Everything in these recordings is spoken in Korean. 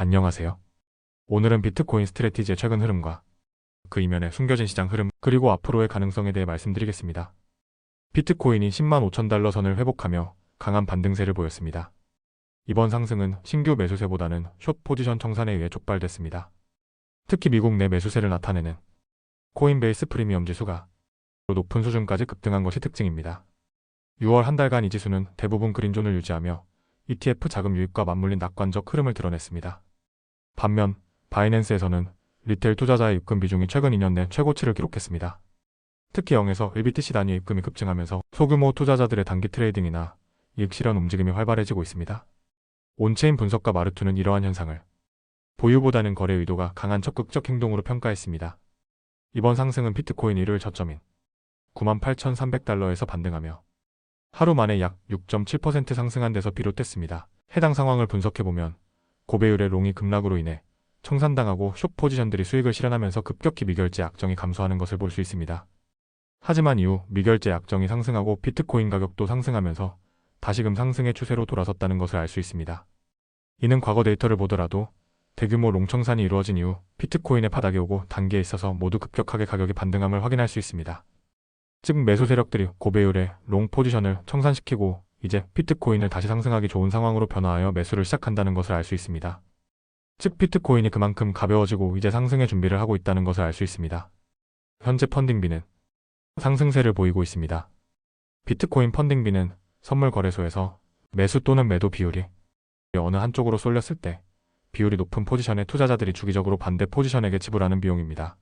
안녕하세요. 오늘은 비트코인 스트래티지의 최근 흐름과 그 이면에 숨겨진 시장 흐름, 그리고 앞으로의 가능성에 대해 말씀드리겠습니다. 비트코인이 10만 5천 달러 선을 회복하며 강한 반등세를 보였습니다. 이번 상승은 신규 매수세보다는 숏 포지션 청산에 의해 촉발됐습니다. 특히 미국 내 매수세를 나타내는 코인베이스 프리미엄 지수가 높은 수준까지 급등한 것이 특징입니다. 6월 한 달간 이 지수는 대부분 그린존을 유지하며 ETF 자금 유입과 맞물린 낙관적 흐름을 드러냈습니다. 반면 바이낸스에서는 리테일 투자자의 입금 비중이 최근 2년 내 최고치를 기록했습니다. 특히 0에서 1BTC 단위의 입금이 급증하면서 소규모 투자자들의 단기 트레이딩이나 이익 실현 움직임이 활발해지고 있습니다. 온체인 분석가 마르투는 이러한 현상을 보유보다는 거래 의도가 강한 적극적 행동으로 평가했습니다. 이번 상승은 비트코인 일요일 저점인 98,300달러에서 반등하며 하루 만에 약 6.7% 상승한 데서 비롯됐습니다. 해당 상황을 분석해보면 고배율의 롱이 급락으로 인해 청산당하고 숏 포지션들이 수익을 실현하면서 급격히 미결제 약정이 감소하는 것을 볼 수 있습니다. 하지만 이후 미결제 약정이 상승하고 비트코인 가격도 상승하면서 다시금 상승의 추세로 돌아섰다는 것을 알 수 있습니다. 이는 과거 데이터를 보더라도 대규모 롱 청산이 이루어진 이후 비트코인의 바닥이 오고 단계에 있어서 모두 급격하게 가격이 반등함을 확인할 수 있습니다. 즉 매수 세력들이 고배율의 롱 포지션을 청산시키고 이제 비트코인을 다시 상승하기 좋은 상황으로 변화하여 매수를 시작한다는 것을 알 수 있습니다. 즉 비트코인이 그만큼 가벼워지고 이제 상승의 준비를 하고 있다는 것을 알 수 있습니다. 현재 펀딩비는 상승세를 보이고 있습니다. 비트코인 펀딩비는 선물 거래소에서 매수 또는 매도 비율이 어느 한쪽으로 쏠렸을 때 비율이 높은 포지션의 투자자들이 주기적으로 반대 포지션에게 지불하는 비용입니다.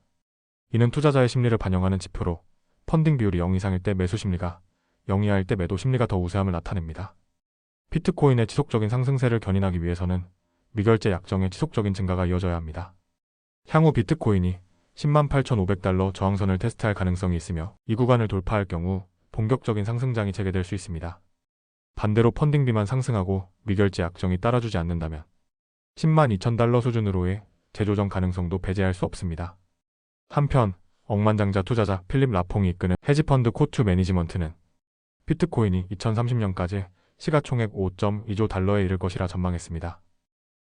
이는 투자자의 심리를 반영하는 지표로 펀딩 비율이 0 이상일 때 매수 심리가 0 이하일 때 매도 심리가 더 우세함을 나타냅니다. 비트코인의 지속적인 상승세를 견인하기 위해서는 미결제 약정의 지속적인 증가가 이어져야 합니다. 향후 비트코인이 108,500달러 저항선을 테스트할 가능성이 있으며 이 구간을 돌파할 경우 본격적인 상승장이 재개될 수 있습니다. 반대로 펀딩비만 상승하고 미결제 약정이 따라주지 않는다면 102,000달러 수준으로의 재조정 가능성도 배제할 수 없습니다. 한편 억만장자 투자자 필립 라퐁이 이끄는 헤지펀드 코투 매니지먼트는 비트코인이 2030년까지 시가총액 5.2조 달러에 이를 것이라 전망했습니다.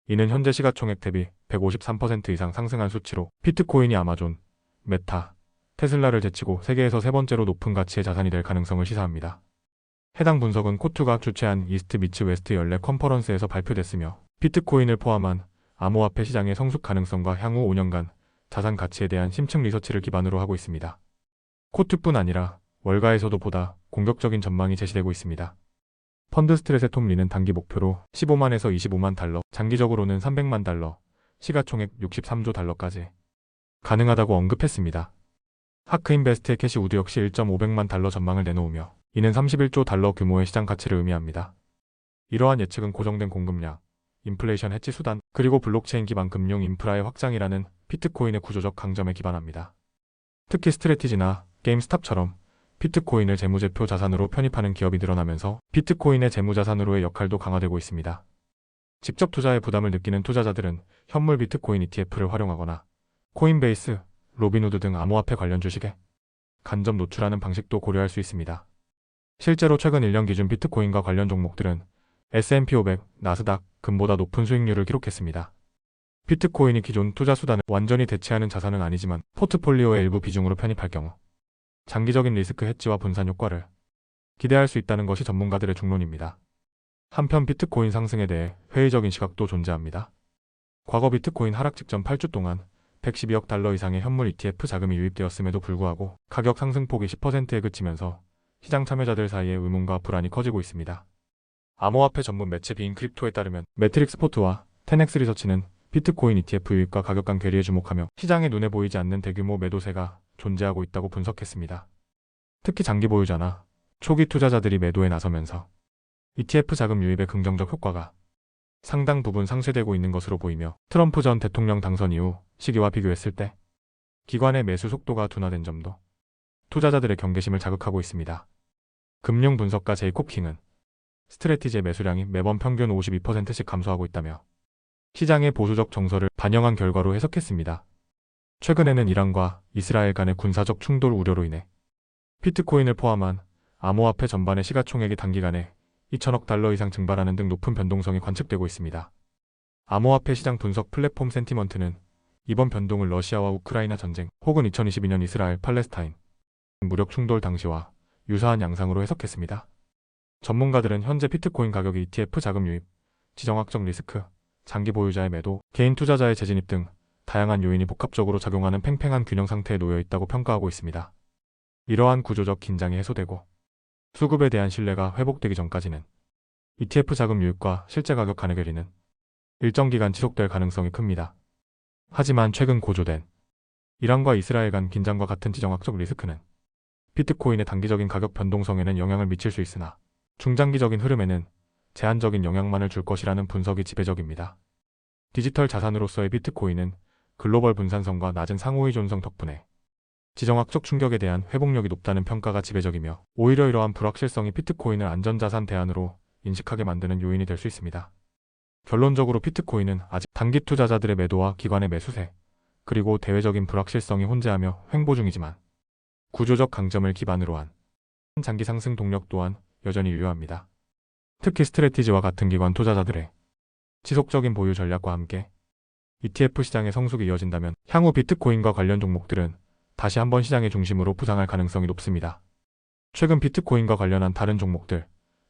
이는 현재 시가총액 대비 153% 이상 상승한 수치로 비트코인이 아마존, 메타, 테슬라를 제치고 세계에서 세 번째로 높은 가치의 자산이 될 가능성을 시사합니다. 해당 분석은 코투가 주최한 이스트 미츠 웨스트 연례 컨퍼런스에서 발표됐으며 비트코인을 포함한 암호화폐 시장의 성숙 가능성과 향후 5년간 자산 가치에 대한 심층 리서치를 기반으로 하고 있습니다. 코투뿐 아니라 월가에서도 보다 공격적인 전망이 제시되고 있습니다. 펀드 스트레세 톰 리는 단기 목표로 15만에서 25만 달러, 장기적으로는 300만 달러, 시가총액 63조 달러까지 가능하다고 언급했습니다. 하크 인베스트의 캐시 우드 역시 1.500만 달러 전망을 내놓으며 이는 31조 달러 규모의 시장 가치를 의미합니다. 이러한 예측은 고정된 공급량, 인플레이션 해치 수단, 그리고 블록체인 기반 금융 인프라의 확장이라는 비트코인의 구조적 강점에 기반합니다. 특히 스트래티지나 게임스탑처럼 비트코인을 재무제표 자산으로 편입하는 기업이 늘어나면서 비트코인의 재무자산으로의 역할도 강화되고 있습니다. 직접 투자에 부담을 느끼는 투자자들은 현물 비트코인 ETF를 활용하거나 코인베이스, 로빈후드 등 암호화폐 관련 주식에 간접 노출하는 방식도 고려할 수 있습니다. 실제로 최근 1년 기준 비트코인과 관련 종목들은 S&P 500, 나스닥, 금보다 높은 수익률을 기록했습니다. 비트코인이 기존 투자 수단을 완전히 대체하는 자산은 아니지만 포트폴리오의 일부 비중으로 편입할 경우 장기적인 리스크 해지와 분산 효과를 기대할 수 있다는 것이 전문가들의 중론입니다. 한편 비트코인 상승에 대해 회의적인 시각도 존재합니다. 과거 비트코인 하락 직전 8주 동안 112억 달러 이상의 현물 ETF 자금이 유입되었음에도 불구하고 가격 상승폭이 10%에 그치면서 시장 참여자들 사이에 의문과 불안이 커지고 있습니다. 암호화폐 전문 매체 비인 크립토에 따르면 매트릭스 포트와 테넥스 리서치는 비트코인 ETF 유입과 가격 간 괴리에 주목하며 시장에 눈에 보이지 않는 대규모 매도세가 존재하고 있다고 분석했습니다. 특히 장기 보유자나 초기 투자자들이 매도에 나서면서 ETF 자금 유입의 긍정적 효과가 상당 부분 상쇄되고 있는 것으로 보이며 트럼프 전 대통령 당선 이후 시기와 비교했을 때 기관의 매수 속도가 둔화된 점도 투자자들의 경계심을 자극하고 있습니다. 금융 분석가 제이콥 킹은 스트래티지의 매수량이 매번 평균 52%씩 감소하고 있다며 시장의 보수적 정서를 반영한 결과로 해석했습니다. 최근에는 이란과 이스라엘 간의 군사적 충돌 우려로 인해 비트코인을 포함한 암호화폐 전반의 시가총액이 단기간에 2천억 달러 이상 증발하는 등 높은 변동성이 관측되고 있습니다. 암호화폐 시장 분석 플랫폼 센티먼트는 이번 변동을 러시아와 우크라이나 전쟁 혹은 2022년 이스라엘 팔레스타인 무력 충돌 당시와 유사한 양상으로 해석했습니다. 전문가들은 현재 비트코인 가격이 ETF 자금 유입, 지정학적 리스크, 장기 보유자의 매도, 개인 투자자의 재진입 등 다양한 요인이 복합적으로 작용하는 팽팽한 균형 상태에 놓여 있다고 평가하고 있습니다. 이러한 구조적 긴장이 해소되고 수급에 대한 신뢰가 회복되기 전까지는 ETF 자금 유입과 실제 가격 간의 괴리는 일정 기간 지속될 가능성이 큽니다. 하지만 최근 고조된 이란과 이스라엘 간 긴장과 같은 지정학적 리스크는 비트코인의 단기적인 가격 변동성에는 영향을 미칠 수 있으나 중장기적인 흐름에는 제한적인 영향만을 줄 것이라는 분석이 지배적입니다. 디지털 자산으로서의 비트코인은 글로벌 분산성과 낮은 상호의존성 덕분에 지정학적 충격에 대한 회복력이 높다는 평가가 지배적이며 오히려 이러한 불확실성이 비트코인을 안전자산 대안으로 인식하게 만드는 요인이 될 수 있습니다. 결론적으로 비트코인은 아직 단기 투자자들의 매도와 기관의 매수세, 그리고 대외적인 불확실성이 혼재하며 횡보 중이지만 구조적 강점을 기반으로 한 장기 상승 동력 또한 여전히 유효합니다. 특히 스트래티지와 같은 기관 투자자들의 지속적인 보유 전략과 함께 ETF 시장의 성숙이 이어진다면 향후 비트코인과 관련 종목들은 다시 한번 시장의 중심으로 부상할 가능성이 높습니다. 최근 비트코인과 관련한 다른 종목들,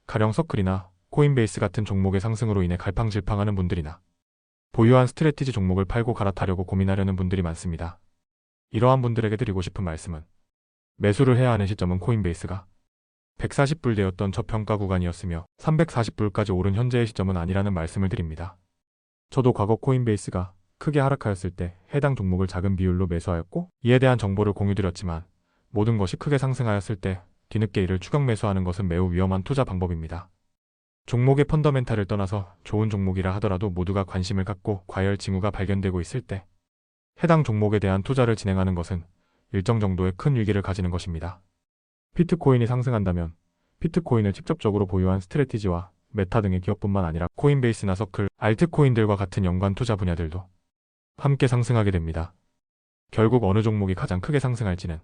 가령 서클이나 코인베이스 같은 종목의 상승으로 인해 갈팡질팡하는 분들이나 보유한 스트래티지 종목을 팔고 갈아타려고 고민하려는 분들이 많습니다. 이러한 분들에게 드리고 싶은 말씀은 매수를 해야 하는 시점은 코인베이스가 140불대였던 저평가 구간이었으며 340불까지 오른 현재의 시점은 아니라는 말씀을 드립니다. 저도 과거 코인베이스가 크게 하락하였을 때 해당 종목을 작은 비율로 매수하였고 이에 대한 정보를 공유드렸지만 모든 것이 크게 상승하였을 때 뒤늦게 이를 추격 매수하는 것은 매우 위험한 투자 방법입니다. 종목의 펀더멘탈을 떠나서 좋은 종목이라 하더라도 모두가 관심을 갖고 과열 징후가 발견되고 있을 때 해당 종목에 대한 투자를 진행하는 것은 일정 정도의 큰 위기를 가지는 것입니다. 비트코인이 상승한다면 비트코인을 직접적으로 보유한 스트래티지와 메타 등의 기업뿐만 아니라 코인베이스나 서클, 알트코인들과 같은 연관 투자 분야들도 함께 상승하게 됩니다. 결국 어느 종목이 가장 크게 상승할지는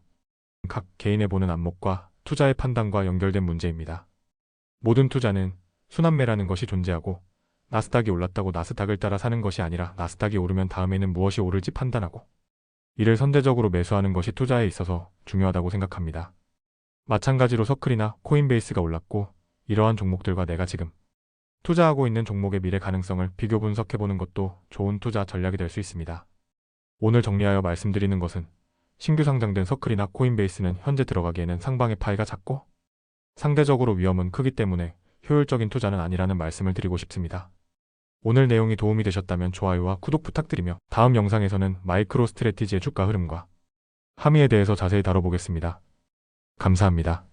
각 개인의 보는 안목과 투자의 판단과 연결된 문제입니다. 모든 투자는 순환매라는 것이 존재하고 나스닥이 올랐다고 나스닥을 따라 사는 것이 아니라 나스닥이 오르면 다음에는 무엇이 오를지 판단하고 이를 선제적으로 매수하는 것이 투자에 있어서 중요하다고 생각합니다. 마찬가지로 서클이나 코인베이스가 올랐고 이러한 종목들과 내가 지금 투자하고 있는 종목의 미래 가능성을 비교 분석해보는 것도 좋은 투자 전략이 될 수 있습니다. 오늘 정리하여 말씀드리는 것은 신규 상장된 서클이나 코인베이스는 현재 들어가기에는 상방의 파이가 작고 상대적으로 위험은 크기 때문에 효율적인 투자는 아니라는 말씀을 드리고 싶습니다. 오늘 내용이 도움이 되셨다면 좋아요와 구독 부탁드리며 다음 영상에서는 마이크로 스트래티지의 주가 흐름과 함의에 대해서 자세히 다뤄보겠습니다. 감사합니다.